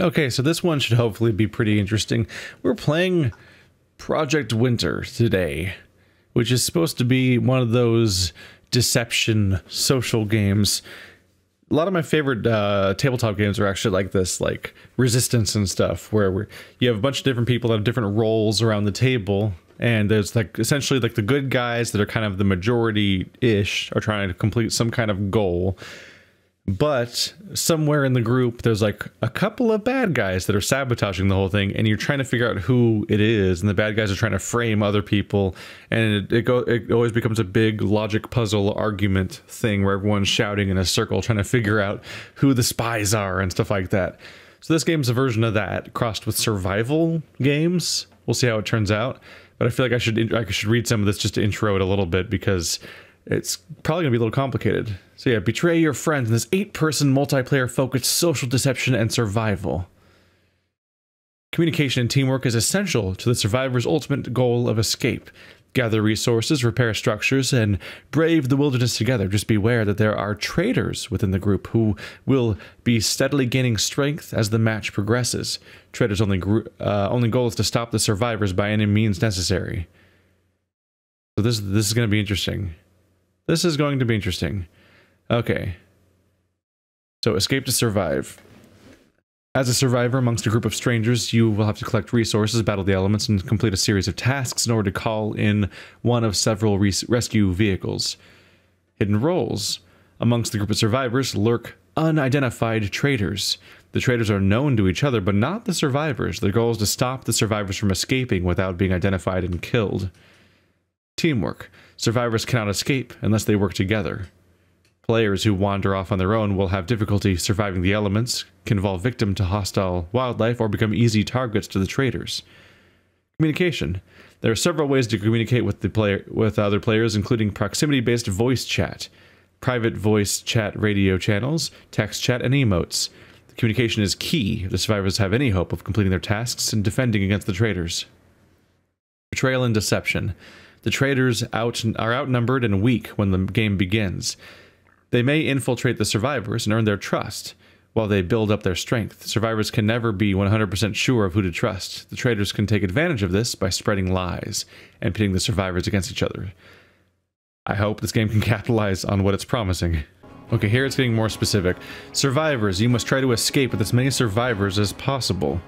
Okay, so this one should hopefully be pretty interesting. We're playing Project Winter today, which is supposed to be one of those deception social games. A lot of my favorite tabletop games are actually like this, like Resistance and stuff, where you have a bunch of different people that have different roles around the table, and there's like essentially like the good guys that are kind of the majority-ish are trying to complete some kind of goal. But somewhere in the group, there's like a couple of bad guys that are sabotaging the whole thing, and you're trying to figure out who it is, and the bad guys are trying to frame other people, and it always becomes a big logic puzzle argument thing where everyone's shouting in a circle trying to figure out who the spies are and stuff like that. So this game's a version of that, crossed with survival games. We'll see how it turns out, but I feel like I should read some of this just to intro it a little bit, because it's probably going to be a little complicated. So yeah, betray your friends in this 8-person multiplayer-focused social deception and survival. Communication and teamwork is essential to the survivor's ultimate goal of escape. Gather resources, repair structures, and brave the wilderness together. Just beware that there are traitors within the group who will be steadily gaining strength as the match progresses. Traitors' only goal is to stop the survivors by any means necessary. So this is going to be interesting. This is going to be interesting. Okay. So, escape to survive. As a survivor amongst a group of strangers, you will have to collect resources, battle the elements, and complete a series of tasks in order to call in one of several rescue vehicles. Hidden roles. Amongst the group of survivors lurk unidentified traitors. The traitors are known to each other, but not the survivors. Their goal is to stop the survivors from escaping without being identified and killed. Teamwork. Survivors cannot escape unless they work together. Players who wander off on their own will have difficulty surviving the elements, can fall victim to hostile wildlife, or become easy targets to the traitors. Communication. There are several ways to communicate with other players, including proximity-based voice chat, private voice chat radio channels, text chat, and emotes. The communication is key if the survivors have any hope of completing their tasks and defending against the traitors. Betrayal and deception. The traitors are outnumbered and weak when the game begins. They may infiltrate the survivors and earn their trust while they build up their strength. Survivors can never be 100% sure of who to trust. The traitors can take advantage of this by spreading lies and pitting the survivors against each other. I hope this game can capitalize on what it's promising. Okay, here it's getting more specific. Survivors, you must try to escape with as many survivors as possible.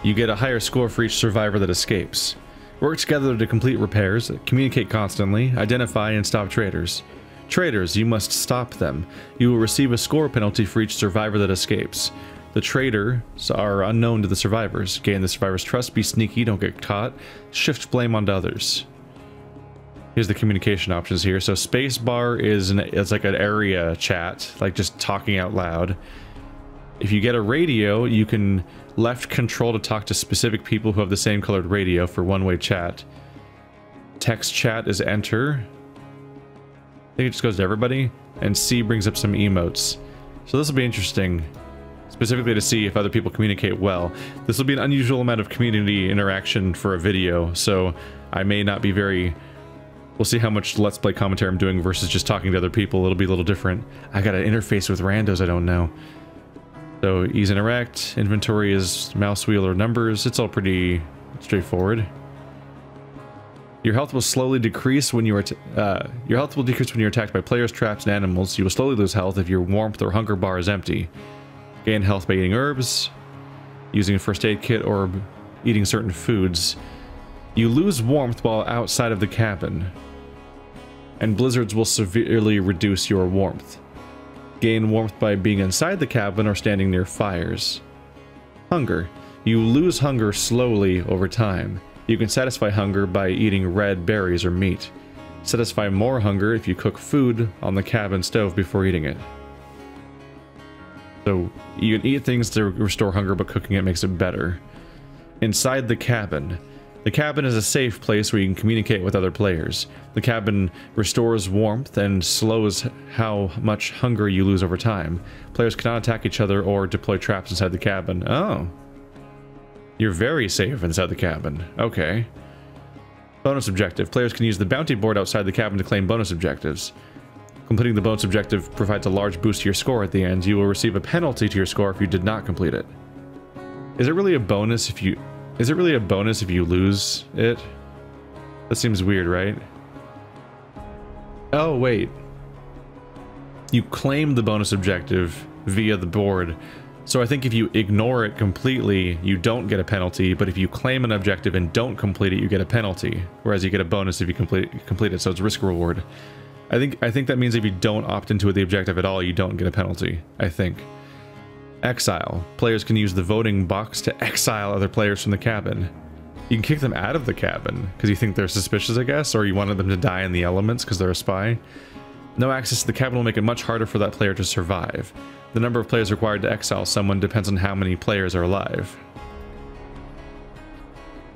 You get a higher score for each survivor that escapes. Work together to complete repairs, communicate constantly, identify and stop traitors. Traitors, you must stop them. You will receive a score penalty for each survivor that escapes. The traitors are unknown to the survivors. Gain the survivors' trust, be sneaky, don't get caught. Shift blame onto others. Here's the communication options here. So spacebar is like an area chat, like just talking out loud. If you get a radio, you can left control to talk to specific people who have the same colored radio for one-way chat. Text chat is enter. I think it just goes to everybody. And C brings up some emotes. So this will be interesting, specifically to see if other people communicate well. This will be an unusual amount of community interaction for a video, so I may not be very... We'll see how much Let's Play commentary I'm doing versus just talking to other people. It'll be a little different. I gotta interface with randos I don't know. So, ease interact, inventory is mouse wheel or numbers, it's all pretty straightforward. Your health will slowly decrease when you are attacked by players, traps, and animals. You will slowly lose health if your warmth or hunger bar is empty. Gain health by eating herbs, using a first aid kit, or eating certain foods. You lose warmth while outside of the cabin, and blizzards will severely reduce your warmth. Gain warmth by being inside the cabin or standing near fires. Hunger. You lose hunger slowly over time. You can satisfy hunger by eating red berries or meat. Satisfy more hunger if you cook food on the cabin stove before eating it. So you can eat things to restore hunger, but cooking it makes it better. Inside the cabin. The cabin is a safe place where you can communicate with other players. The cabin restores warmth and slows how much hunger you lose over time. Players cannot attack each other or deploy traps inside the cabin. Oh. You're very safe inside the cabin. Okay. Bonus objective. Players can use the bounty board outside the cabin to claim bonus objectives. Completing the bonus objective provides a large boost to your score at the end. You will receive a penalty to your score if you did not complete it. Is it really a bonus if you... Is it really a bonus if you lose it? That seems weird, right? Oh, wait. You claim the bonus objective via the board. So I think if you ignore it completely, you don't get a penalty, but if you claim an objective and don't complete it, you get a penalty. Whereas you get a bonus if you complete it, so it's risk reward. I think that means if you don't opt into the objective at all, you don't get a penalty, I think. Exile. Players can use the voting box to exile other players from the cabin. You can kick them out of the cabin because you think they're suspicious, I guess, or you wanted them to die in the elements because they're a spy. No access to the cabin will make it much harder for that player to survive. The number of players required to exile someone depends on how many players are alive.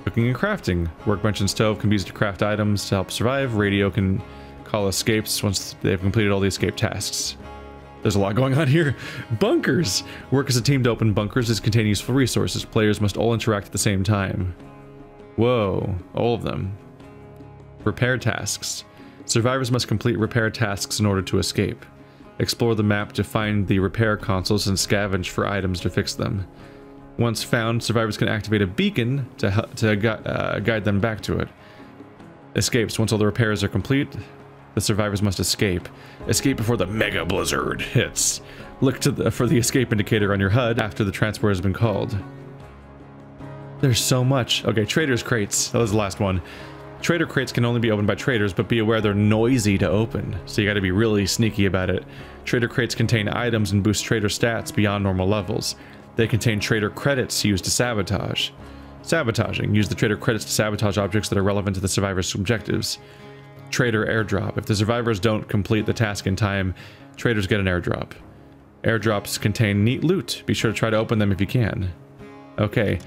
Cooking and crafting. Workbench and stove can be used to craft items to help survive. Radio can call escapes once they've completed all the escape tasks. There's a lot going on here. Bunkers! Work as a team to open bunkers is contain useful resources. Players must all interact at the same time. Whoa, all of them. Repair tasks. Survivors must complete repair tasks in order to escape. Explore the map to find the repair consoles and scavenge for items to fix them. Once found, survivors can activate a beacon to guide them back to it. Escapes. Once all the repairs are complete, the survivors must escape. Escape before the mega blizzard hits. Look for the escape indicator on your HUD after the transport has been called. There's so much. Okay, Traitors crates. That was the last one. Traitor crates can only be opened by traders, but be aware they're noisy to open, so you gotta be really sneaky about it. Traitor crates contain items and boost traitor stats beyond normal levels. They contain traitor credits used to sabotage. Sabotaging. Use the traitor credits to sabotage objects that are relevant to the survivor's objectives. Traitor airdrop. If the survivors don't complete the task in time, traitors get an airdrop. Airdrops contain neat loot. Be sure to try to open them if you can. Okay.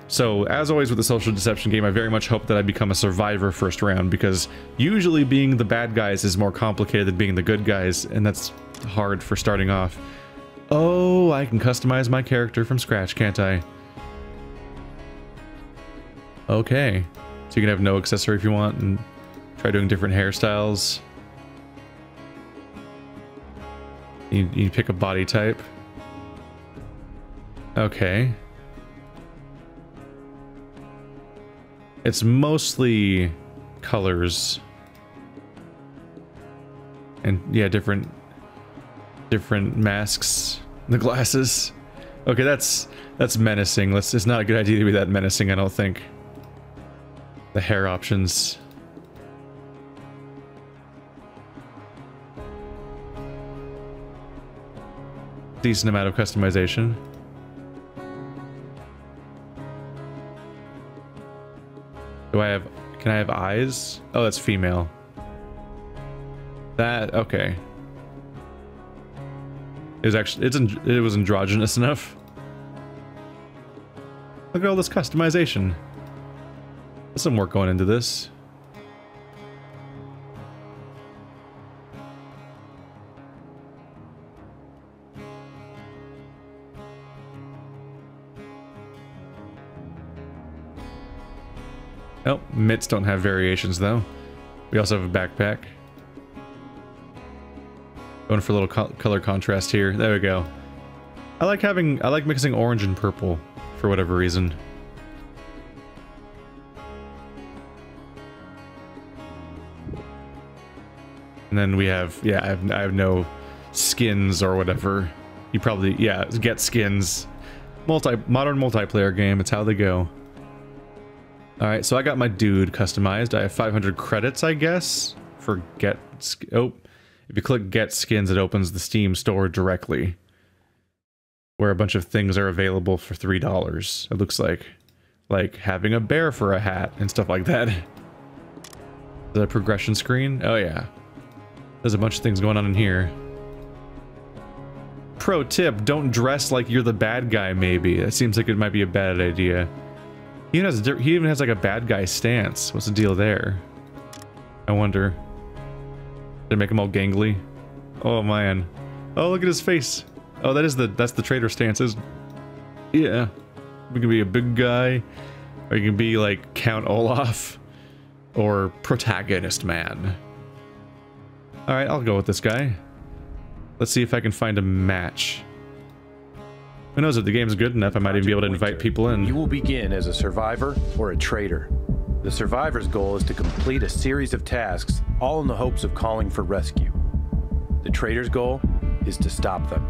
So, as always with the social deception game, I very much hope that I become a survivor first round, because usually being the bad guys is more complicated than being the good guys, and that's hard for starting off. Oh, I can customize my character from scratch, can't I? Okay. So you can have no accessory if you want, and try doing different hairstyles. You pick a body type. Okay. It's mostly colors. And yeah, different masks. The glasses. Okay, that's menacing. It's not a good idea to be that menacing, I don't think. The hair options. Decent amount of customization. Can I have eyes? Oh, that's female. That, okay. It was androgynous enough. Look at all this customization. There's some work going into this. Oh, mitts don't have variations though. We also have a backpack. Going for a little color contrast here. There we go. I like mixing orange and purple for whatever reason. And then we have, yeah, I have no skins or whatever. You probably, yeah, get skins. Modern multiplayer game, it's how they go. Alright, so I got my dude customized. I have 500 credits, I guess, for get... Oh, if you click get skins, it opens the Steam store directly. Where a bunch of things are available for $3, it looks like. Like having a bear for a hat and stuff like that. The progression screen? Oh yeah. There's a bunch of things going on in here. Pro tip, don't dress like you're the bad guy, maybe. That seems like it might be a bad idea. He even has like a bad guy stance. What's the deal there? I wonder. Did it make him all gangly? Oh man. Oh, look at his face. Oh, that's the traitor stance, isn't it? Yeah. You can be a big guy, or you can be like Count Olaf, or Protagonist Man. Alright, I'll go with this guy. Let's see if I can find a match. Who knows, if the game's good enough, I might even be able to invite people in. You will begin as a survivor or a traitor. The survivor's goal is to complete a series of tasks, all in the hopes of calling for rescue. The traitor's goal is to stop them.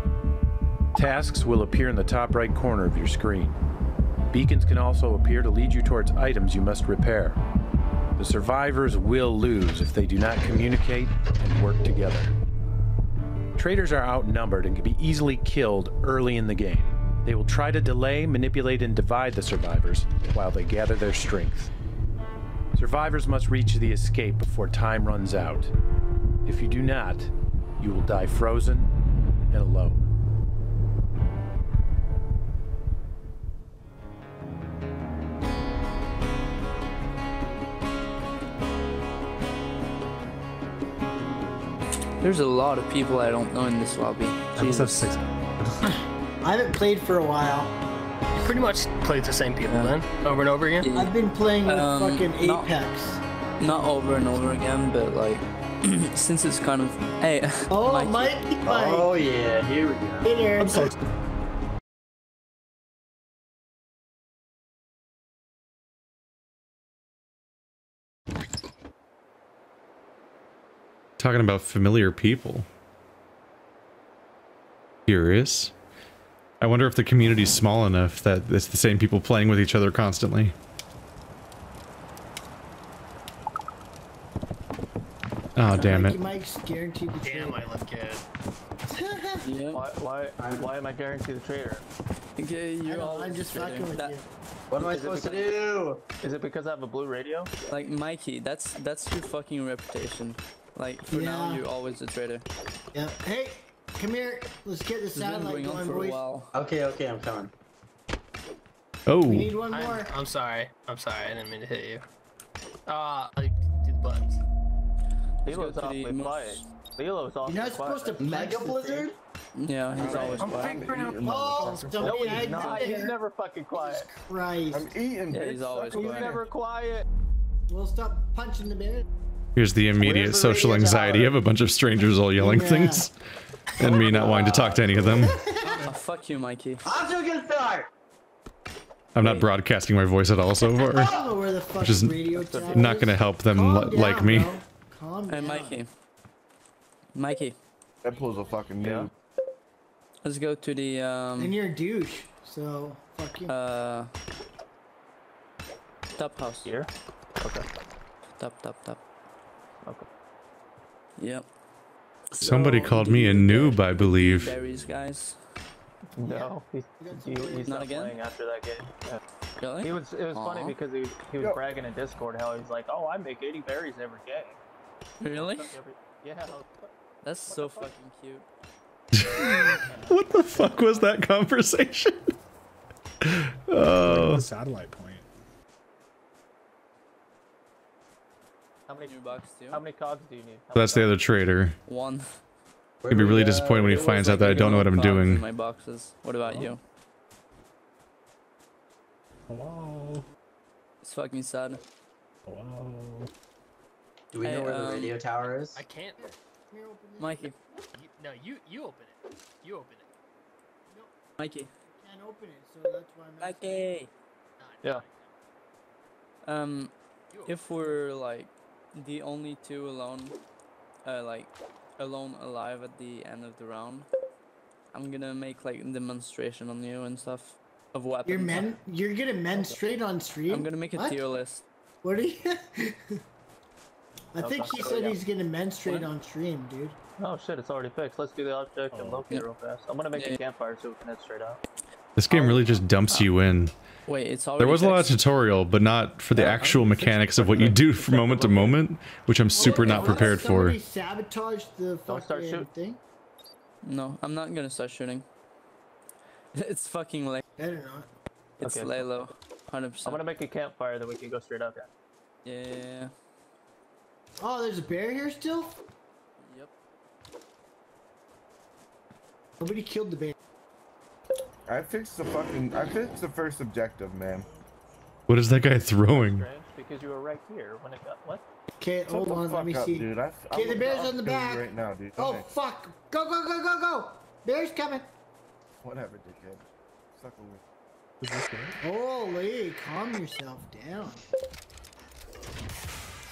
Tasks will appear in the top right corner of your screen. Beacons can also appear to lead you towards items you must repair. The survivors will lose if they do not communicate and work together. Traitors are outnumbered and can be easily killed early in the game. They will try to delay, manipulate, and divide the survivors while they gather their strength. Survivors must reach the escape before time runs out. If you do not, you will die frozen and alone. There's a lot of people I don't know in this lobby. Jesus. I haven't played for a while. Pretty much played the same people then, over and over again. Yeah. I've been playing with fucking Apex. Not over and over again, but like, since it's kind of... Hey, oh, Mike. Oh yeah, here we go. Hey there. I'm sorry. Talking about familiar people. Curious. I wonder if the community's small enough that it's the same people playing with each other constantly. Oh, damn it. Mike's guaranteed to Damn, I left kid. yeah. Why am I guaranteed the traitor? Okay, you're all I'm just fucking with you. What am I supposed to do? Is it because I have a blue radio? Like, Mikey, that's your fucking reputation. Like, for now, you're always a traitor. Yep. Hey, come here. Let's get the It's been satellite going on going, for a boys. while. Okay, I'm coming. Oh. We need one more. I'm sorry. I didn't mean to hit you. Like, do the buttons. Lilo's awfully quiet. Lilo's awfully You're not quiet. supposed to Mega Blizzard? Yeah, he's always I'm quiet. figuring out Oh, No, don't be he's not. He's never fucking quiet. Christ. I'm eating. Yeah, he's always He's quiet. never quiet. We'll stop punching the bear. Here's the immediate Where's the social radio anxiety tower? of a bunch of strangers all yelling Yeah. things. And me not wanting to talk to any of them. Oh, fuck you, Mikey. I'm still gonna start. I'm not broadcasting my voice at all so I far. don't know where the fucking Just radio tower not is. gonna help them Calm like down, me. bro. Calm Hey, down. Mikey. Mikey, Deadpool's a fucking noob. let's go to the, And you're a douche, so fuck you. top house. Here. Okay. Top. Okay. Yep. Somebody So, called do me a you noob, get I believe. Berries, guys. No, he's Not not again? playing after that game. Yeah. Really? It was funny Aw. because he was bragging in Discord how he's like, oh, I make 80 berries every game. Really? Yeah. That's so fucking cute. What the fuck was that conversation? Oh. The satellite point. New box too. How many cogs do you need? That's the other traitor. One. He'd be really disappointed when he finds out that I don't know what I'm Cogs in doing. my boxes. What about you? Hello. It's fucking sad. Hello. Do we Hey, know where the radio tower is? I can't. Mikey. No, you open it. You open it. Mikey. Can't open it, so that's why I'm asking. Mikey. Yeah. If we're like the only two alone, alone alive at the end of the round, I'm gonna make like a demonstration on you and stuff of weapons. You're gonna menstruate on stream? I'm gonna make a What? tier list. What are you? I think he said yeah. he's gonna menstruate on stream, dude. Oh shit, it's already fixed. Let's do the object and locate real fast. I'm gonna make a campfire so we can head straight out. This game really just dumps you in. Wait, it's already There was a lot of fixed? tutorial, but not for the actual mechanics of what you do from moment to moment, which I'm super not prepared for. Somebody sabotage the Don't start fucking shooting. thing? No, I'm not gonna start shooting. It's fucking like Better not. it's Okay. Lalo, 100%. I'm gonna make a campfire that we can go straight out at. Yeah. Oh, there's a bear here still? Yep. Nobody killed the bear. I fixed the first objective, man. What is that guy throwing? Strange. because you were right here when it got what? Okay, hold on, let me Fuck up, see. dude. Okay, the bear's on the back. Right now, dude. Oh Okay. fuck! Go, go, go, go, go! Bear's coming. Whatever, dickhead. Suck away. Is this good? Holy, calm yourself down.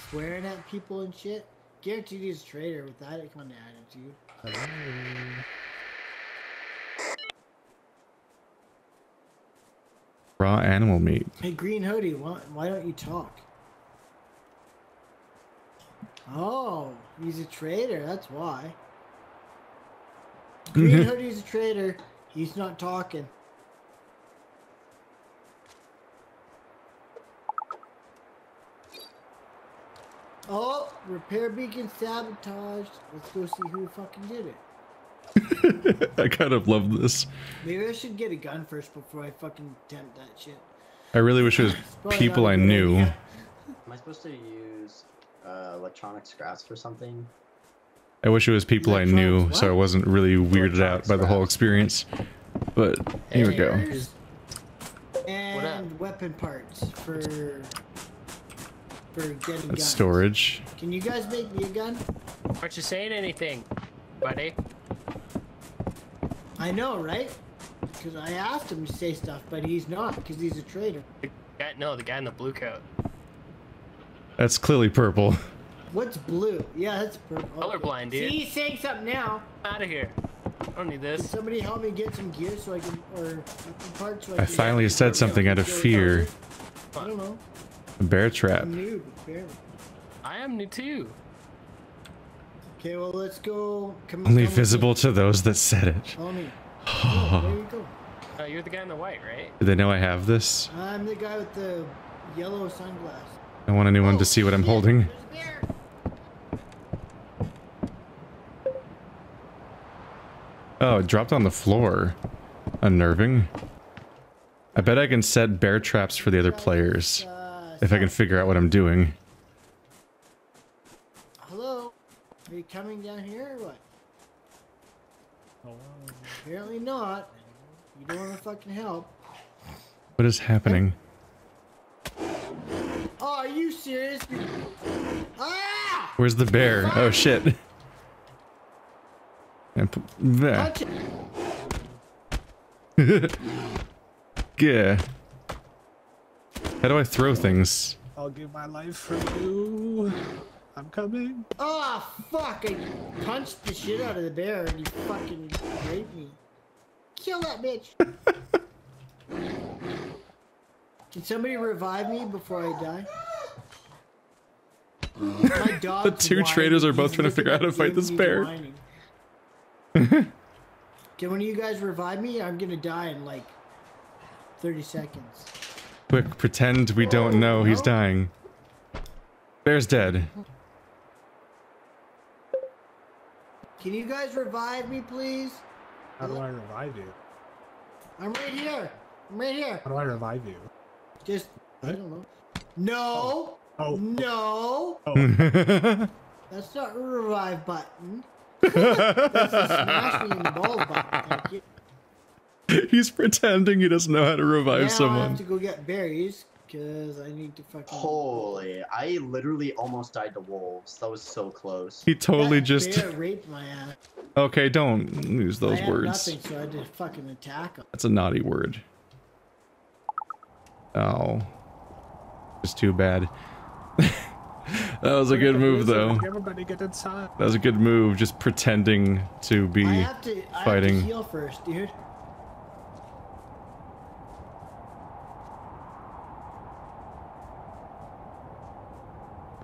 Swearing at people and shit. Guaranteed he's a traitor with that kind of attitude. Hello. Raw animal meat. Hey, Green Hoodie, why don't you talk? Oh, he's a traitor, that's why. Green Hoodie's a traitor. He's not talking. Oh, repair beacon sabotaged. Let's go see who fucking did it. I kind of love this. Maybe I should get a gun first before I fucking attempt that shit. I really wish it was Probably people not a I good knew. idea. Am I supposed to use electronic scraps for something? I wish it was people I knew, Electronics, so I what? wasn't really weirded out by the whole experience. But here we go. Hairs and weapon parts for getting guns. Storage. Can you guys make me a gun? Aren't you saying anything, buddy? I know, right? Because I asked him to say stuff, but he's not, because he's a traitor. The guy in the blue coat. That's clearly purple. What's blue? Yeah, that's purple. Colorblind, dude. See, he's saying something now. Out of here. I don't need Can this. somebody help me get some gear so I can, or weapon parts so I I can... finally said something out of fear. I don't know. A bear trap. I'm new, barely. I am new too. Okay, well, let's go. Come Only come with visible me. to those that said it. Follow me. Oh, there you go. You're the guy in the white, right? Do they know I have this? I'm the guy with the yellow sunglasses. I want anyone to see what I'm shit, holding. there's a bear. Oh, it dropped on the floor. Unnerving. I bet I can set bear traps for the other players. If I can figure out what I'm doing. Hello? Are you coming down here or what? Hello. Apparently not. You don't want to fucking help. What is happening? Oh, are you serious? Ah! Where's the bear? Oh shit. And there. Punch it. Yeah. How do I throw things? I'll give my life for you. I'm coming. Oh, fuck. I punched the shit out of the bear and you fucking raped me. Kill that bitch. Can somebody revive me before I die? My dog's The two whining. traitors are both He's trying to figure out how to looking fight at this me, bear. whining. Can one of you guys revive me? I'm gonna die in like 30 seconds. Quick, pretend we don't know he's dying. Bear's dead. Can you guys revive me, please? How do I revive you? I'm right here. I'm right here. How do I revive you? Just, I don't know. No! Oh. No! Oh. That's not a revive button. That's a smash me in the balls button. Thank you. He's pretending he doesn't know how to revive Now I have someone. to go get berries, because I need to fucking... Holy, I literally almost died to wolves. That was so close. He totally That just... bear raped my ass. Okay, don't use those I had words. nothing, so I had to fucking attack him. That's a naughty word. Oh. It's too bad. That was a good move, though. Everybody get inside. That was a good move, just pretending to be I have to fighting. heal first, dude.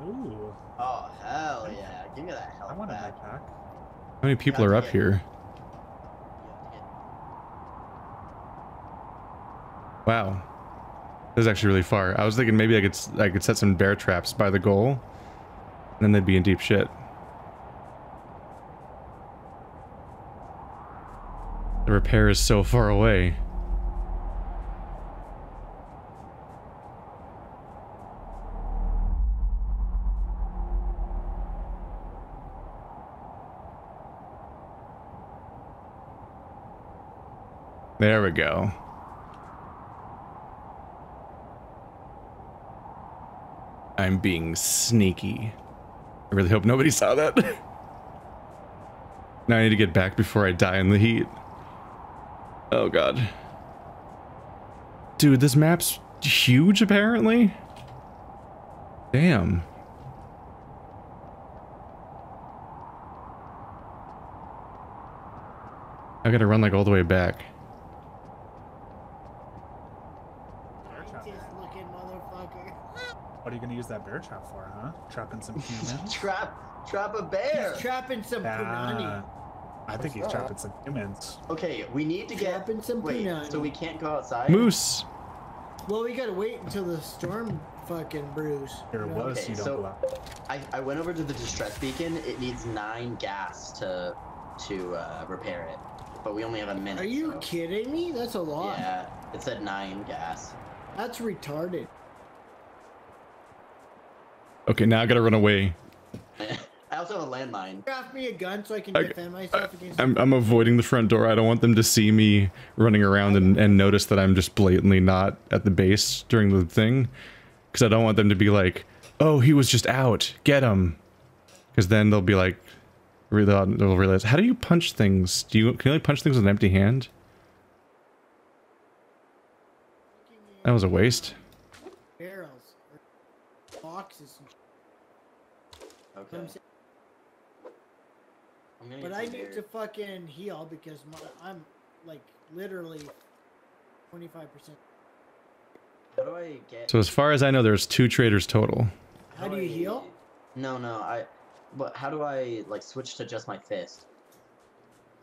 Ooh, Oh, hell yeah. Give me that I health want a back. backpack. How many people are up here? Wow. This is actually really far. I was thinking maybe I could set some bear traps by the goal. And then they'd be in deep shit. The repair is so far away. There we go. I'm being sneaky. I really hope nobody saw that. Now I need to get back before I die in the heat. Oh god. Dude, this map's huge apparently. Damn. I gotta run like all the way back. Looking motherfucker. What are you gonna use that bear trap for, huh? Trapping some humans? Trap a bear. He's trapping some punani. I think he's trapping some humans. Okay, we need to get. Trapping some Wait, punani. so we can't go outside. Moose. Well, we gotta wait until the storm fucking brews. Here it was, Okay, you don't so- go out. I went over to the distress beacon. It needs 9 gas to repair it, but we only have a minute. Are you so- kidding me? That's a lot. Yeah, it said 9 gas. That's retarded. Okay, now I gotta run away. I also have a landmine. Craft me a gun so I can defend myself against. I'm avoiding the front door. I don't want them to see me running around and notice that I'm just blatantly not at the base during the thing. Because I don't want them to be like, oh, he was just out. Get him. Because then they'll be like, they'll realize, how do you punch things? Can you only punch things with an empty hand? That was a waste. Barrels, or boxes. And Okay. I'm saying- I'm gonna But get I some need beer. to fucking heal because I'm like literally 25%. How do I get? So as far as I know, there's 2 traitors total. How do you heal? No, but how do I like switch to just my fist?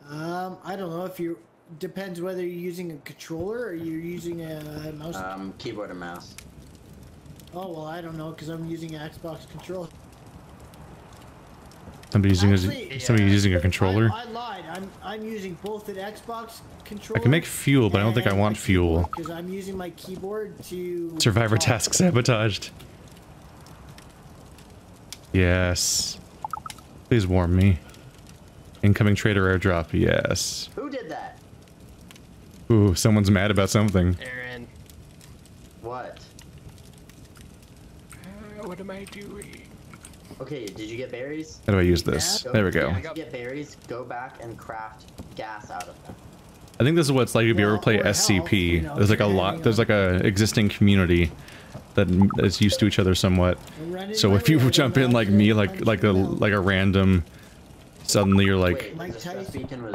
I don't know if you. Depends whether you're using a controller or you're using a mouse. Keyboard and mouse. Oh well, I don't know because I'm using an Xbox controller. Somebody's Actually, using a controller. I lied. I'm using both an Xbox controller. I can make fuel, but I don't think I want fuel. Because I'm using my keyboard to. Survivor task sabotaged. Yes. Please warn me. Incoming traitor airdrop. Yes. Who did that? Ooh, someone's mad about something. Aaron. What? What am I doing? Okay, did you get berries? How do I use this? There we go. If you get berries, go back and craft gas out of them. I think this is what it's like if you ever play SCP. There's like a lot. There's like a existing community that is used to each other somewhat. So if you jump in like me, like a random, suddenly you're like,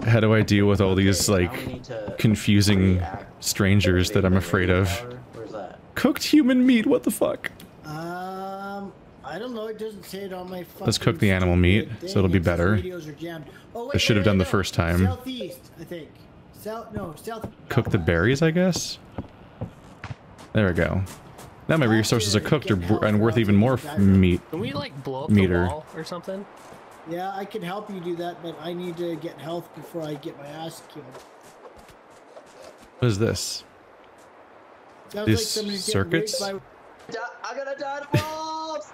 how do I deal with all these like confusing strangers that I'm afraid of? Where's that? Cooked human meat. What the fuck? I don't know. It doesn't say it on my. Let's cook the animal meat, so it'll be better. I should have done the first time. Southeast, I think. South. Cook the berries, I guess. There we go. Now my resources are cooked and worth even more meat. Can we like blow up Meter. the wall or something? Yeah, I can help you do that, but I need to get health before I get my ass killed. What is this? Sounds These like somebody's getting raped circuits? by- I'm gonna die to wolves!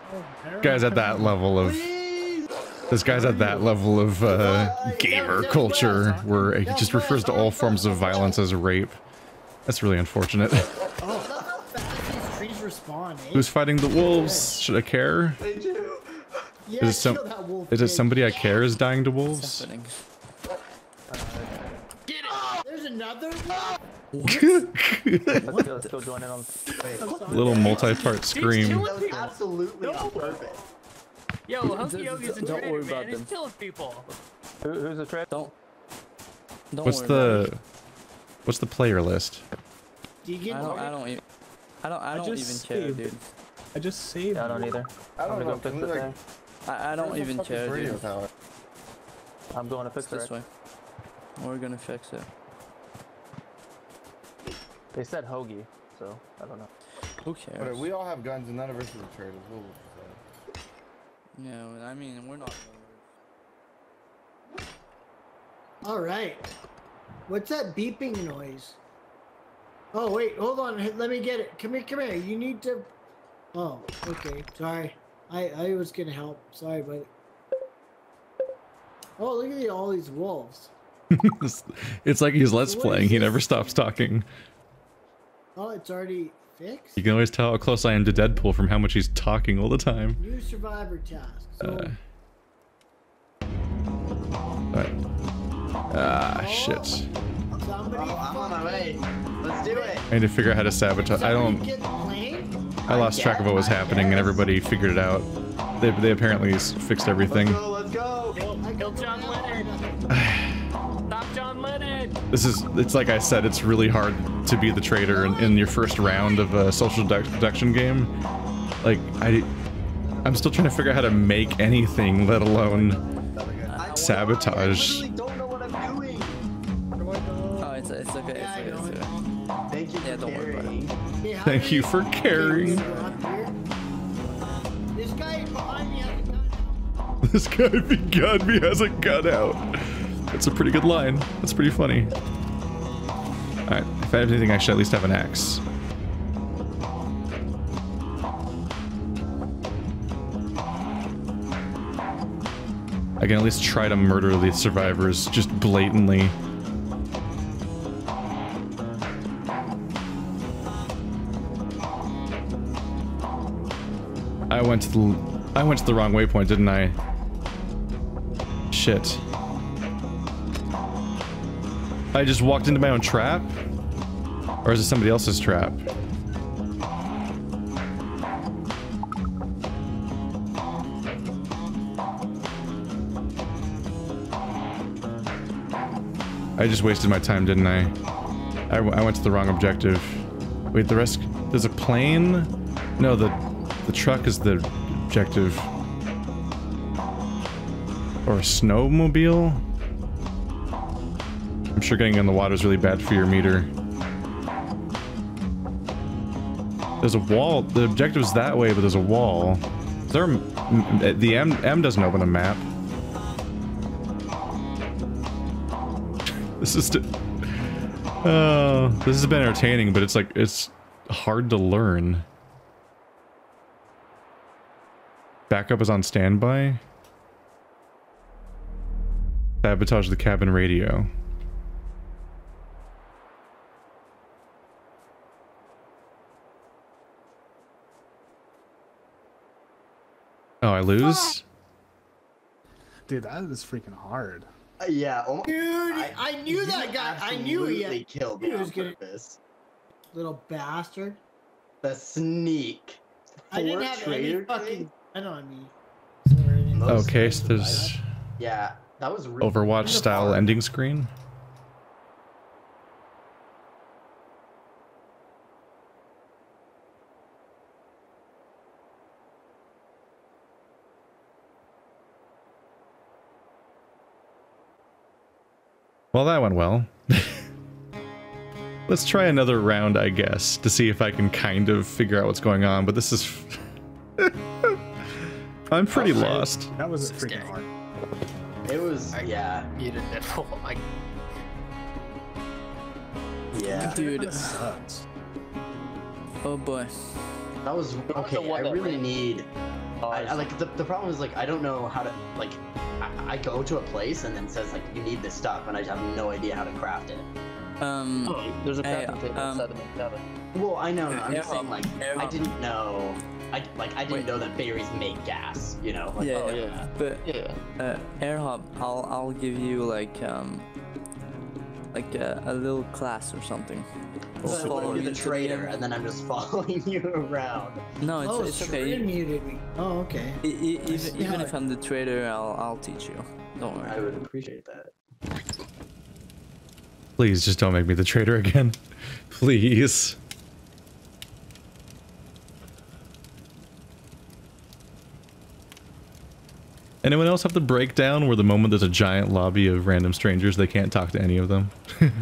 Guys at that level of this guy's at that level of gamer culture where it just refers to all forms of violence as rape. That's really unfortunate. Oh, look how fast these trees respawn, eh? Who's fighting the wolves? Should I care? They do. Yeah, Is it kill that wolf, is it bitch. somebody I care is dying to wolves? Happening. There's another one? Let's go join in on. Little multi-part scream. That was absolutely on purpose. Yo, Hokey Yogi's a Don't traitor, worry man. about He's them. killing people. Who's the traitor? Don't What's worry about the player list? it. I don't even just care, saved. dude. I just saved. Yeah, I don't you. either. I don't I'm know. gonna go Can fix we, the like, thing. I don't where's the even fucking care, radio dude. tower? I'm going to fix It's this it. way. We're gonna fix it. They said Hoagie, so I don't know. Who cares? Whatever, we all have guns and none of us are the traitors. Yeah, I mean, we're not. All right. What's that beeping noise? Oh wait, hold on. Let me get it. Come here. You need to. Oh, okay. Sorry. I was gonna help. Sorry, but. Oh, look at all these wolves. It's like he's let's What playing. is He this? never stops talking. Oh, it's already fixed? You can always tell how close I am to Deadpool from how much he's talking all the time. New survivor task. So, Shit. somebody I'm on my way. Let's do it. I need to figure out how to sabotage. I lost track of what was happening and everybody figured it out. They apparently fixed everything. Let's go. Kill John Lennon. Stop John Lennon. It's like I said, it's really hard to be the traitor in your first round of a social deduction game. Like, I'm still trying to figure out how to make anything, let alone sabotage. I really don't know what I'm doing. Oh, it's okay. It's okay. Thank you for don't worry about carrying. Thank you for carrying. This guy behind me has a gun. This guy behind me has a gun out. That's a pretty good line. That's pretty funny. Alright, if I have anything, I should at least have an axe. I can at least try to murder the survivors just blatantly. I went to the wrong waypoint, didn't I? Shit. I just walked into my own trap? Or is it somebody else's trap? I just wasted my time, didn't I? I went to the wrong objective. Wait, the rest... There's a plane? No, the truck is the objective. Or a snowmobile? I'm sure getting in the water is really bad for your meter. There's a wall. The objective is that way, but there's a wall. Is there the M doesn't open a map. This has been entertaining, but it's hard to learn. Backup is on standby. Sabotage the cabin radio. Oh, I lose? Dude, that is freaking hard. Yeah. Oh, Dude, I knew that guy. I knew he killed me on purpose. Little bastard. The sneak. I didn't have any Traitor fucking gun on me. Okay, so there's Yeah, that was really Overwatch style ending screen. Well, that went well. Let's try another round, I guess, to see if I can kind of figure out what's going on, but this is... I'm pretty lost. That was freaking hard. It was, yeah. Muted nipple. Yeah. Dude. That sucks. Oh boy. That was okay. I really need. I like the problem is like I don't know how to like. I go to a place and then it says like you need this stuff and I just have no idea how to craft it. There's a crafting table inside the main cabin. Well, I know. I'm just saying like I didn't know. I didn't know that berries make gas. You know. Like, Yeah. But AirHop, I'll give you like a little class or something. So you're the traitor, and then I'm just following you around. No, it's okay. Muted me. Oh, okay. Even if I'm the traitor, I'll teach you. Don't worry. I would appreciate that. Please, just don't make me the traitor again. Please. Anyone else have the breakdown where the moment there's a giant lobby of random strangers, they can't talk to any of them?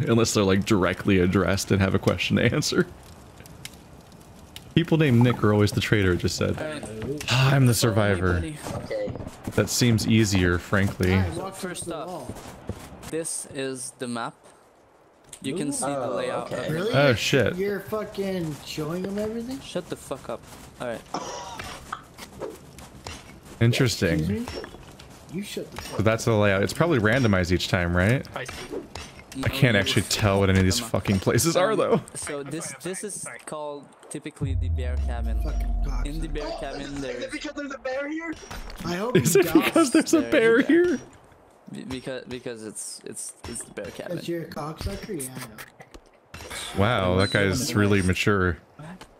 Unless they're like directly addressed and have a question to answer. People named Nick are always the traitor, it just said. I'm the survivor. Okay. That seems easier, frankly. First off, this is the map. You can see the layout. Okay. Really? Oh shit. You're fucking showing them everything? Shut the fuck up. Alright. Interesting. Excuse me? You shut the fuck So that's the layout. It's probably randomized each time, right? I see. I can't actually tell what any of these fucking places are though. So this is called typically the bear cabin. In the bear cabin, there's Because there's a bear here? I hope Is it because there's a bear here? because it's the bear cabin. That's your cocksucker? Yeah, I know. Wow, that guy's really mature.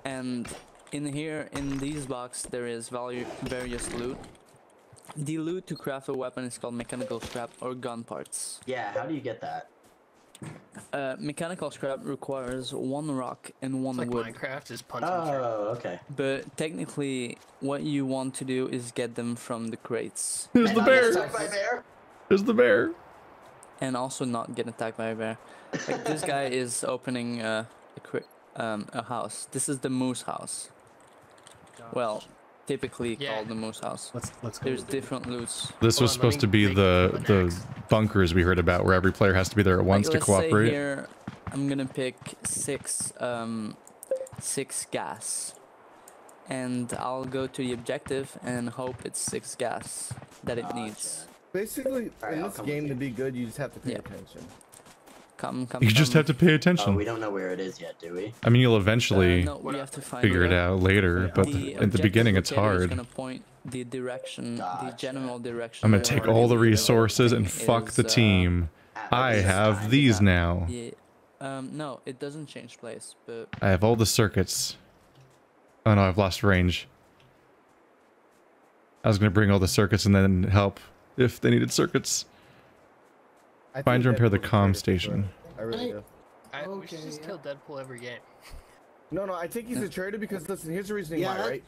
And in here, in these boxes, there is various loot. The loot to craft a weapon is called mechanical scrap or gun parts. Yeah, how do you get that? Mechanical scrap requires 1 rock and 1 Like wood. Minecraft is punching. Oh, okay. But technically, what you want to do is get them from the crates. There's the bear. There's the bear. And also not get attacked by a bear. Like this guy is opening a house. This is the moose house. Well, typically called the moose house. Let's go. There's different loots. This was supposed to be the bunkers we heard about, where every player has to be there at once to Let's say cooperate. here, I'm gonna pick 6 gas, and I'll go to the objective and hope it's 6 gas that it needs. Basically, Alright, in I'll this come game, with to you. be good, you just have to pay Yeah. attention. Come. You just have to pay Oh, attention. we don't know where it is yet, do we? I mean, you'll eventually No, we have to find figure it out later, but in the beginning it's objective locator is hard. gonna point the direction, the Gotcha. general direction. I'm gonna where take all the the resources and thing fuck is, the team. I have these now. Yeah. No, it doesn't change place, but I have all the circuits. Oh no, I've lost range. I was gonna bring all the circuits and then help if they needed circuits. I Find think and repair the Deadpool's a comm traitor, station. I really do. We should just kill Deadpool every game. No, I think he's a traitor because, listen, here's the reasoning Yeah, why, right?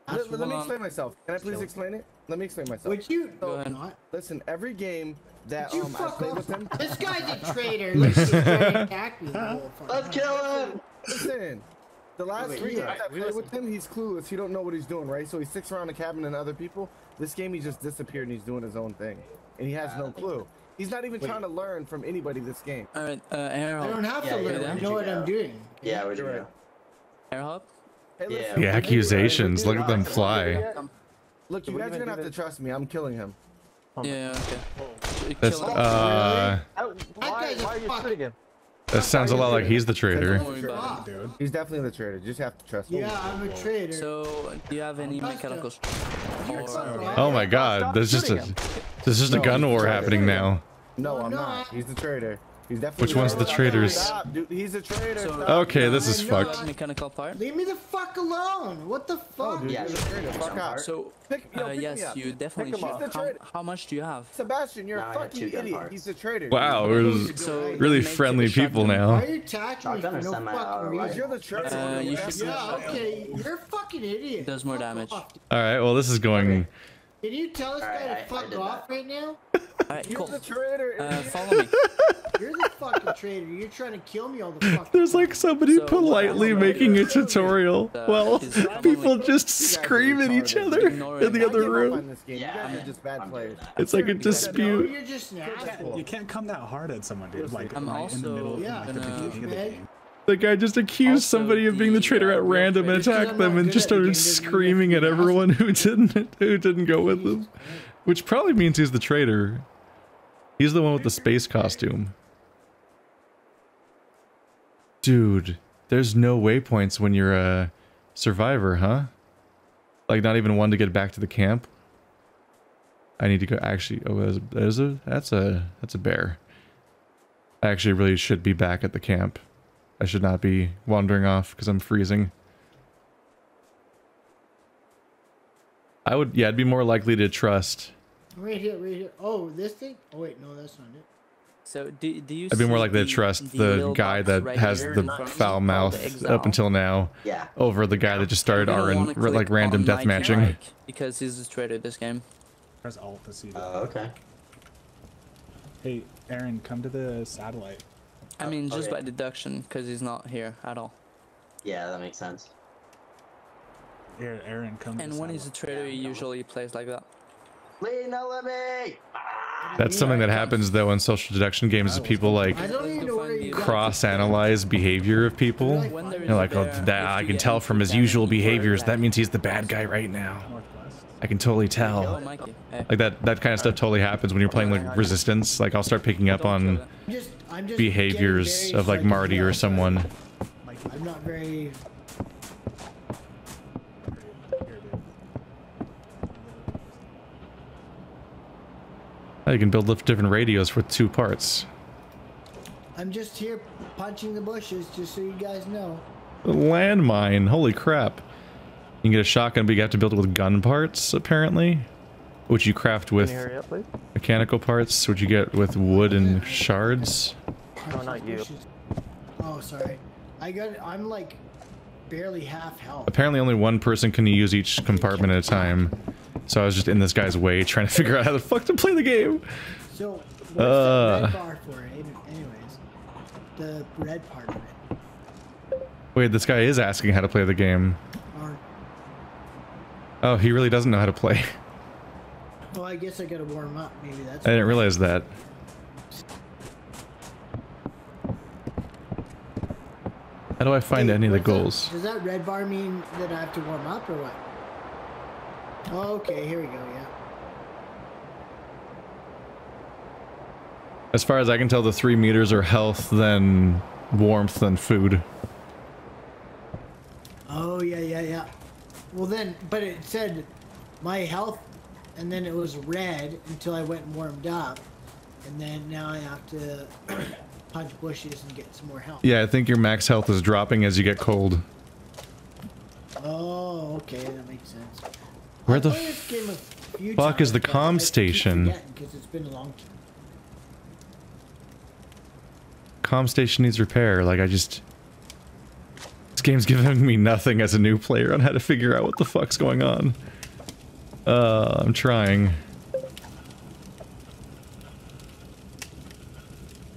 that's Let me wrong. explain myself. Can I please explain it? Let me explain myself. Would you? Go ahead. Not. Listen, every game that You I fuck played off. with him. This guy's a traitor. Listen, he's trying to attack me. Let's kill him! Listen, the last 3 games I played with him, he's clueless. He don't know what he's doing, right? So he sticks around the cabin and other people. This game, he just disappeared and he's doing his own thing, and he has no clue. He's not even trying to learn from anybody this game. all right, Harold. I don't have Yeah, to yeah, learn. yeah. I know what I'm doing. Yeah, where'd you go? Harold. Hey, Yeah. listen, The accusations, look at them fly. Look, you guys are gonna have to trust me. I'm killing him. Yeah. Okay. That's Kill him. That guy's a fucking. that sounds a lot like he's the traitor. Don't worry about it. Dude. He's definitely the traitor. You just have to trust me. Yeah, I'm a traitor. So, do you have any mechanical? Oh my god, there's just a gun war happening now. No, No, I'm no, not. I- He's the traitor. He's definitely. Which one's the traitors? Stop, dude. He's a traitor. So- Stop. Okay, this is I know. fucked. Mechanical part. Leave me the fuck alone. What the Oh, fuck? dude, Yeah, you're the traitor. Fuck out. So, Pick me yes, up. you definitely Pick him should. up. He's the traitor. How much do you have? Sebastian, you're Now I a have fucking 2 gun idiot. parts. He's a traitor. Wow, dude. we're So, really make friendly it a people shotgun. now. Why are you attacking me Shotgun for or no semi-auto fucking Because reason? you're the traitor. You should. Yeah, okay. You're a fucking idiot. Does more Fuck damage. off. All right, well this is going. Can you tell this guy Alright, to I fuck did off that. right now? Alright, You're cool. the traitor. idiot. Follow me. You're the fucking traitor. You're trying to kill me all the fucking There's like somebody So, politely making a tutorial while is people probably- just scream at each other Ignore in the it. other I give up room. on this game. Yeah, You guys are just bad I'm players. doing that. It's like a No, dispute. you're just an asshole. You can't come that hard at someone, dude. Like I'm right in the also middle of Yeah, like, the gonna- beginning of the Meg. game. The guy just accused Also, somebody of being the the, traitor at real random and traitor- attacked them I'm and not just good at the started game, doesn't mean screaming you at have to be everyone who didn't go with him. Which probably means he's the traitor. He's the one with the space costume. Dude, there's no waypoints when you're a survivor, huh? Like not even one to get back to the camp. I need to go. Actually, oh, that's a bear. I actually really should be back at the camp. I should not be wandering off because I'm freezing. I'd be more likely to trust. Right here, right here. Oh, this thing? Oh, wait, no, that's not it. So, do you I'd be more see likely to trust the little guy box that right has here the in front of me foul called mouth Exile? up until now Yeah. over the guy that just started You don't our wanna click like random on death my matching. mic because he's the traitor this game. Press Alt to see that. Okay. Hey, Aaron, come to the satellite. I mean, just okay. by deduction, because he's not here at all. Yeah, that makes sense. Here, Aaron, come to And the when he's a satellite. traitor, he usually plays like that. Lee, no let me! That's something that happens though in social deduction games. Is people like I don't even know where you got cross-analyze behavior of people. When there is You're a like, oh, bear, that if I you can get tell into from his damage, usual you are behaviors. That attacking. means he's the bad guy right now. Northwest. I can totally tell. Oh, Mikey. Hey. Like that kind of stuff totally happens when you're playing like Resistance. Like I'll start picking up on I'm just behaviors of like Marty or someone. I'm not very. Oh, you can build different radios with 2 parts. I'm just here punching the bushes, just so you guys know. A landmine, holy crap! You can get a shotgun, but you have to build it with gun parts apparently, which you craft with mechanical parts, which you get with wood and shards. No, not you. Oh, sorry. I'm like barely half health. Apparently only one person can use each compartment at a time. So I was just in this guy's way trying to figure out how the fuck to play the game. So, what's the red bar for, anyways? The red part of it. Wait, this guy is asking how to play the game. Oh, he really doesn't know how to play. Well, I guess I gotta warm up, maybe that's... I didn't realize that. How do I find any of the goals? Does that red bar mean that I have to warm up or what? Oh, okay, here we go, yeah. As far as I can tell, the 3 meters are health, then warmth, then food. Oh, yeah. Well then, but it said my health, and then it was red until I went and warmed up. And then now I have to punch bushes and get some more health. Yeah, I think your max health is dropping as you get cold. Oh, okay, that makes sense. Where the fuck is the comm station? Because it's been a long time. Comm station needs repair. Like this game's giving me nothing as a new player on how to figure out what the fuck's going on. I'm trying.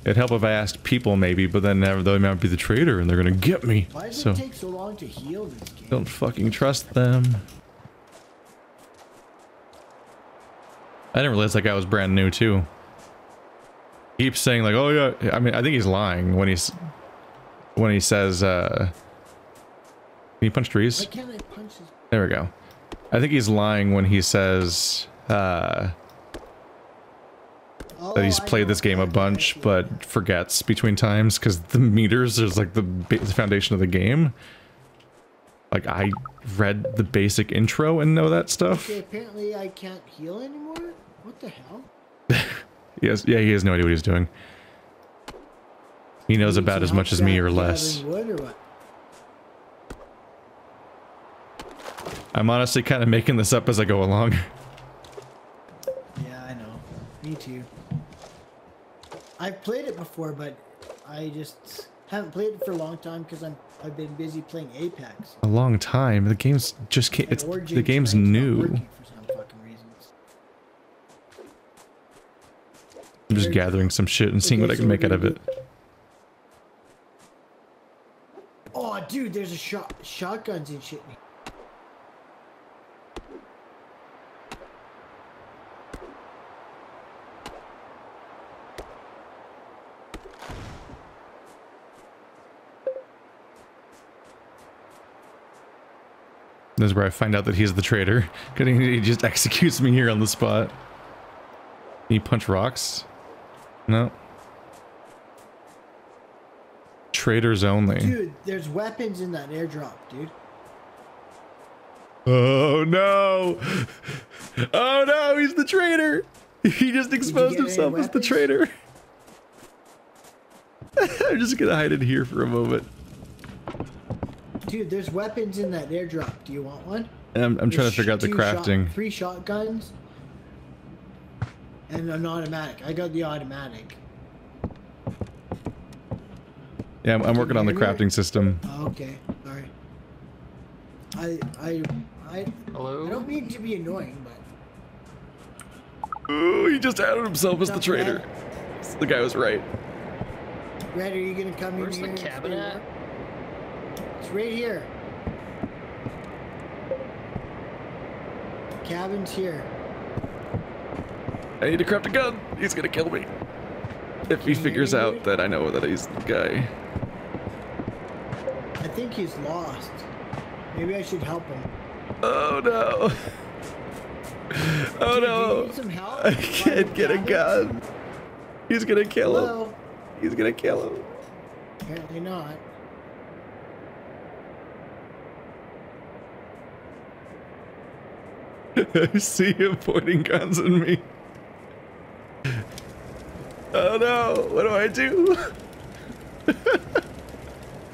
It'd help if I asked people maybe, but then they might be the traitor and they're gonna get me. Why does it take so long to heal this game? Don't fucking trust them. I didn't realize that guy was brand new too. He keeps saying like, oh yeah, I mean, I think he's lying when he says, can you punch trees? Why can't I punch this? There we go. I think he's lying when he says, that he's played this game a bunch, but forgets between times, because the meters is like the foundation of the game. Like, I read the basic intro and know that stuff. Okay, apparently I can't heal anymore? What the hell? He has no idea what he's doing. He knows about as much as me or less. Wood or what? I'm honestly kind of making this up as I go along. Yeah, I know. Me too. I've played it before, but I just haven't played it for a long time because I've been busy playing Apex. A long time. The game's just can't. The game's new. I'm just gathering some shit and seeing what I can make out of it. Oh, dude, there's a shotguns and shit. This is where I find out that he's the traitor. He just executes me here on the spot. Can you punch rocks? No. Traitors only. Dude, there's weapons in that airdrop, dude. Oh no! Oh no, he's the traitor! He just exposed himself as the traitor. I'm just gonna hide in here for a moment. Dude, there's weapons in that airdrop. Do you want one? I'm trying to figure out the crafting. 3 shotguns and an automatic. I got the automatic. Yeah, I'm working on the crafting system. Oh, okay, sorry. Hello? I don't mean to be annoying, but... Ooh, he just outed himself as the traitor. The guy was right. Red, are you gonna come Where's in here? Where's the cabinet? It's right here. Cabin's here. I need to craft a gun. He's gonna kill me. If he figures out that I know that he's the guy. I think he's lost. Maybe I should help him. Oh no. Oh Dude, no! do you need some help? I can't get a gun. He's gonna kill him. Hello? He's gonna kill him. Apparently not. I see him pointing guns at me. Oh no! What do I do?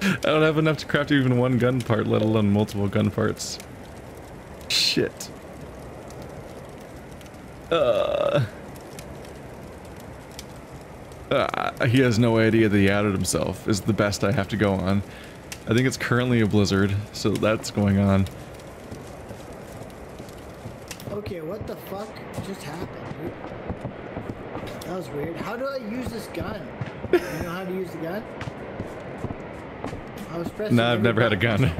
I don't have enough to craft even one gun part, let alone multiple gun parts. Shit. He has no idea that he outed himself, is the best I have to go on. I think it's currently a blizzard, so that's going on. Okay, what the fuck just happened, dude? That was weird. How do I use this gun? You know how to use the gun? I was pressing. Nah, I've never had a gun. Oh,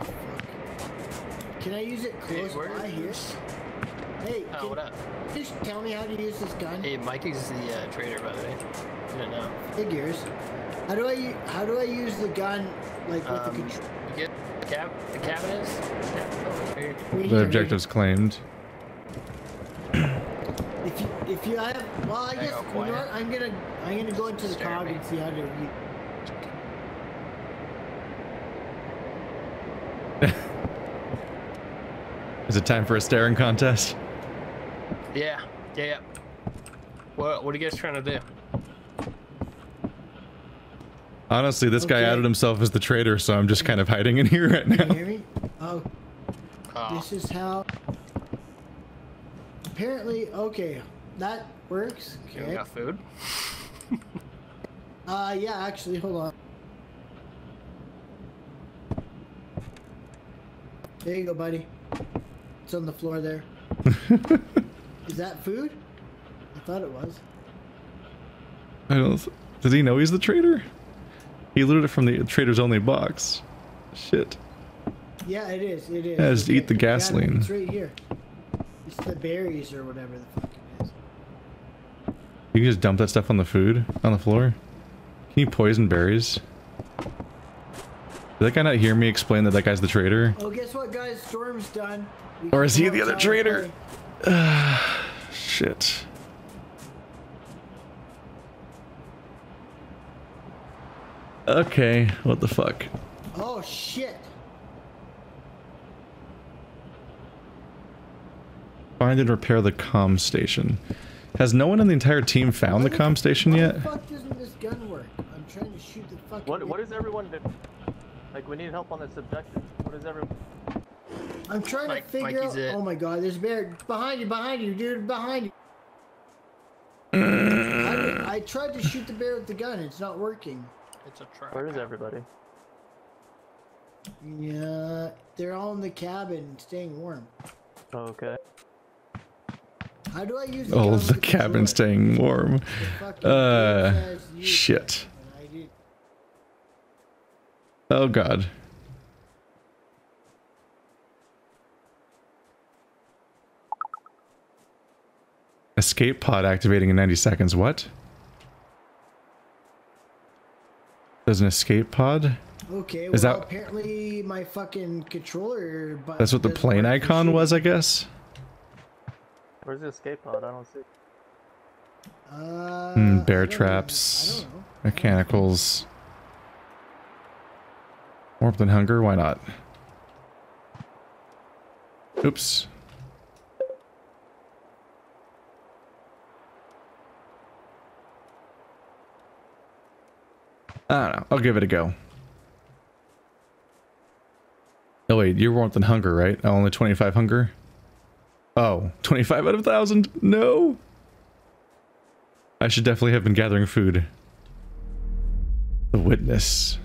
fuck. Can I use it close by here? Hey, what up? Can you just tell me how to use this gun? Hey, Mikey's the traitor, by the way. I don't know. Figures. How do I use the gun, like with the control? You get the cabinets? The objective's claimed. If you have, well, I guess you know what? I'm gonna go into the cog and see how to. Is it time for a staring contest? Yeah. What are you guys trying to do? Honestly, this guy outed himself as the traitor, so I'm just kind of hiding in here right now. Can you hear me? Oh. This is how. Apparently, okay, that works. Okay. You got food? Yeah, actually, hold on. There you go, buddy. It's on the floor there. Is that food? I thought it was. I don't. Does he know he's the traitor? He looted it from the trader's only box. Shit. Yeah, it is. It is. Yeah, just eat the gasoline. It's right here. It's the berries or whatever the fuck it is. You can just dump that stuff on the food, on the floor? Can you poison berries? Did that guy not hear me explain that that guy's the traitor? Oh, guess what, guys? Storm's done. Or is he the other traitor? Shit. Okay, what the fuck? Oh, shit. Find and repair the comm station. Has no one in the entire team found the comm station yet? Why the fuck doesn't this gun work? I'm trying to shoot the fucking... What is everyone doing? Like, we need help on this objective. What is everyone... I'm trying to figure out... Oh my god, there's a bear. Behind you, dude, behind you. I tried to shoot the bear with the gun. It's not working. It's a trap. Where is everybody? Yeah, they're all in the cabin, staying warm. Okay. How do I use the Oh, gun the with cabin controller? staying warm. Shit. Oh god. Escape pod activating in 90 seconds. What? There's an escape pod? Okay, Is well, that... apparently my fucking controller... That's what the plane icon was, I guess? Where's the escape pod? I don't see. Bear traps. Mechanicals. More than hunger? Why not? Oops. I don't know. I'll give it a go. Oh wait, you're warmth and hunger, right? Oh, only 25 hunger? Oh, 25 out of 1,000? No! I should definitely have been gathering food. The witness.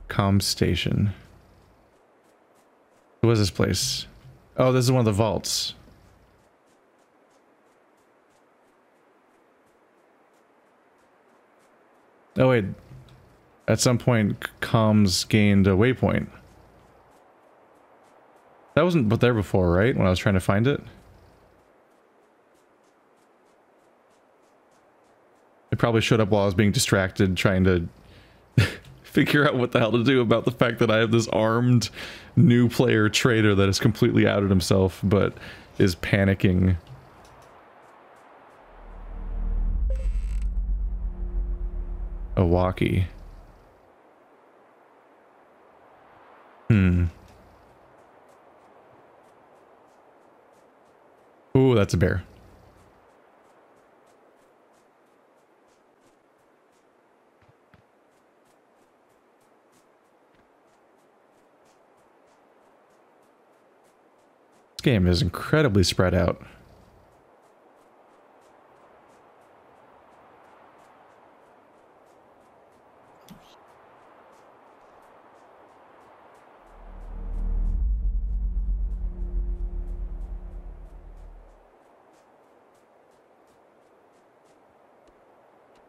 Comm station. What is this place? Oh, this is one of the vaults. Oh wait, at some point comms gained a waypoint. That wasn't there before, right? When I was trying to find it? It probably showed up while I was being distracted trying to figure out what the hell to do about the fact that I have this armed new player traitor that has completely outed himself, but is panicking. A walkie. Ooh, that's a bear. This game is incredibly spread out.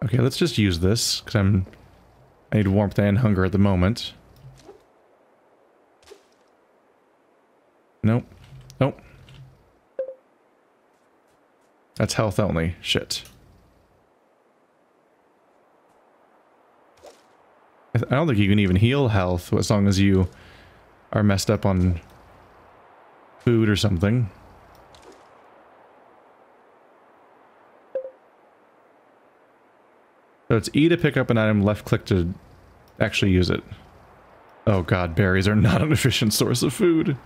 Okay, let's just use this, because I need warmth and hunger at the moment. Nope. Nope. That's health only. Shit. I don't think you can even heal health as long as you are messed up on food or something. So it's E to pick up an item, left click to actually use it. Oh god, berries are not an efficient source of food.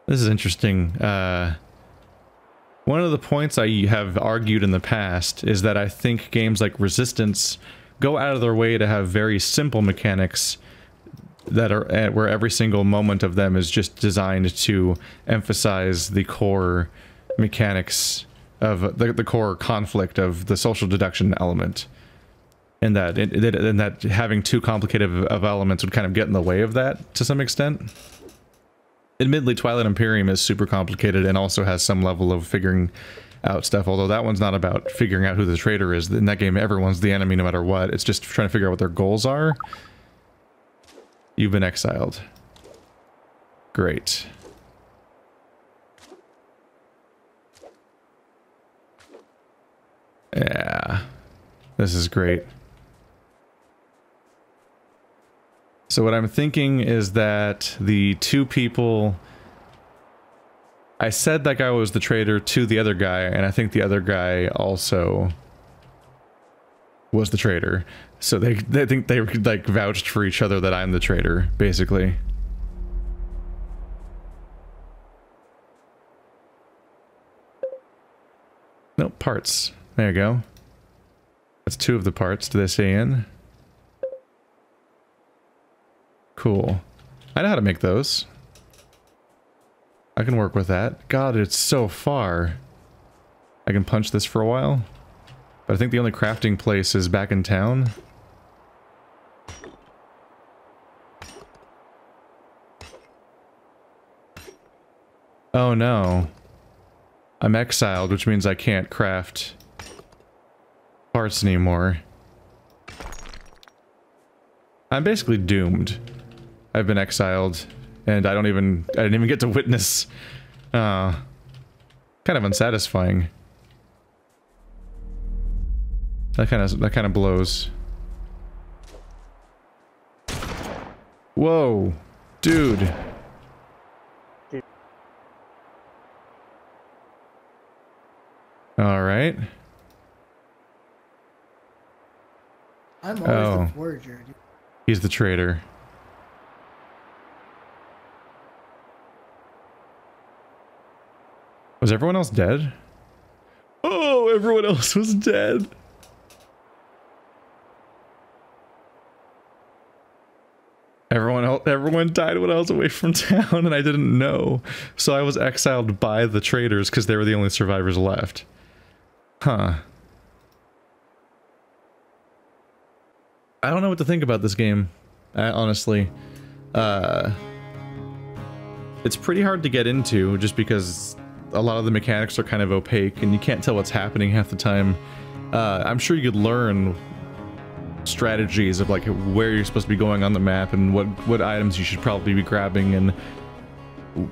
This is interesting. One of the points I have argued in the past is that I think games like Resistance go out of their way to have very simple mechanics that are where every single moment of them is just designed to emphasize the core mechanics of the core conflict of the social deduction element, and that having too complicated of elements would kind of get in the way of that to some extent. Admittedly, Twilight Imperium is super complicated and also has some level of figuring out stuff, although that one's not about figuring out who the traitor is. In that game, everyone's the enemy no matter what. It's just trying to figure out what their goals are. You've been exiled. Great. Yeah, this is great. So what I'm thinking is that the two people... I said that guy was the traitor to the other guy, and I think the other guy also was the traitor. So they think they like vouched for each other that I'm the traitor, basically. Nope, parts. There you go. That's two of the parts. Do they stay in? Cool. I know how to make those. I can work with that. God, it's so far. I can punch this for a while. But I think the only crafting place is back in town. Oh no. I'm exiled, which means I can't craft parts anymore. I'm basically doomed. I've been exiled, and I didn't even get to witness. Kind of unsatisfying. That kind of blows. Whoa, dude. All right. I'm always the forager, dude. He's the traitor. Was everyone else dead? Oh, everyone else was dead. Everyone died when I was away from town and I didn't know. So I was exiled by the traitors because they were the only survivors left. Huh. I don't know what to think about this game, honestly. It's pretty hard to get into just because a lot of the mechanics are kind of opaque and you can't tell what's happening half the time. I'm sure you could learn strategies of like where you're supposed to be going on the map and what items you should probably be grabbing and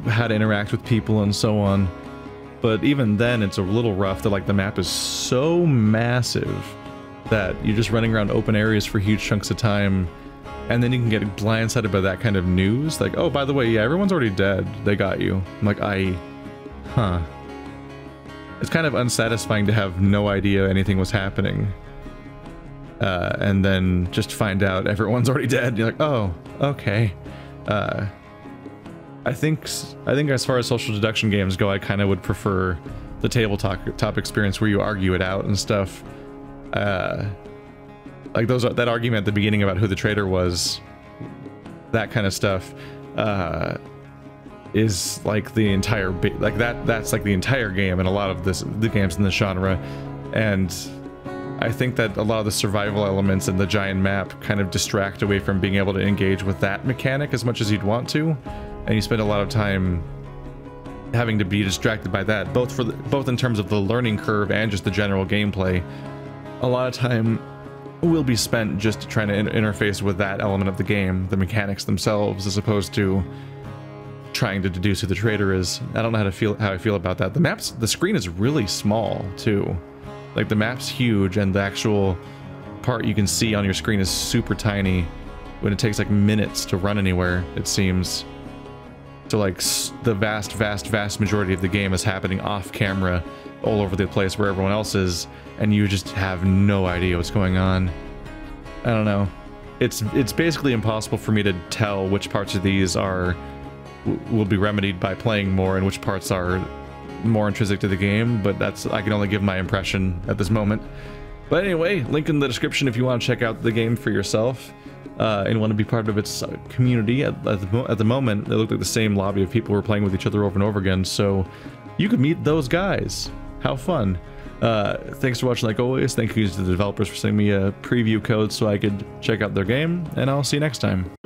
how to interact with people and so on. but even then it's a little rough. That like the map is so massive that you're just running around open areas for huge chunks of time, and then you can get blindsided by that kind of news, like, oh, by the way, yeah, everyone's already dead, they got you. I'm like, huh. It's kind of unsatisfying to have no idea anything was happening, and then just find out everyone's already dead. You're like, oh, okay. I think as far as social deduction games go, I kind of would prefer the tabletop experience where you argue it out and stuff. Like that argument at the beginning about who the traitor was, that kind of stuff, is like the entire that's like the entire game and a lot of the games in the genre. And I think that a lot of the survival elements in the giant map kind of distract away from being able to engage with that mechanic as much as you'd want to, and you spend a lot of time having to be distracted by that, both in terms of the learning curve and just the general gameplay. A lot of time will be spent just trying to interface with that element of the game, the mechanics themselves, as opposed to trying to deduce who the traitor is. I don't know how I feel about that. The screen is really small too. Like the map's huge, and the actual part you can see on your screen is super tiny, when it takes like minutes to run anywhere, it seems. So like the vast majority of the game is happening off camera, all over the place where everyone else is, and you just have no idea what's going on. I don't know. It's basically impossible for me to tell which parts of these will be remedied by playing more and which parts are more intrinsic to the game, but I can only give my impression at this moment. But anyway, link in the description if you want to check out the game for yourself and want to be part of its community. At the moment, it looked like the same lobby of people were playing with each other over and over again, so you could meet those guys. How fun. Thanks for watching like always. Thank you to the developers for sending me a preview code so I could check out their game, and I'll see you next time.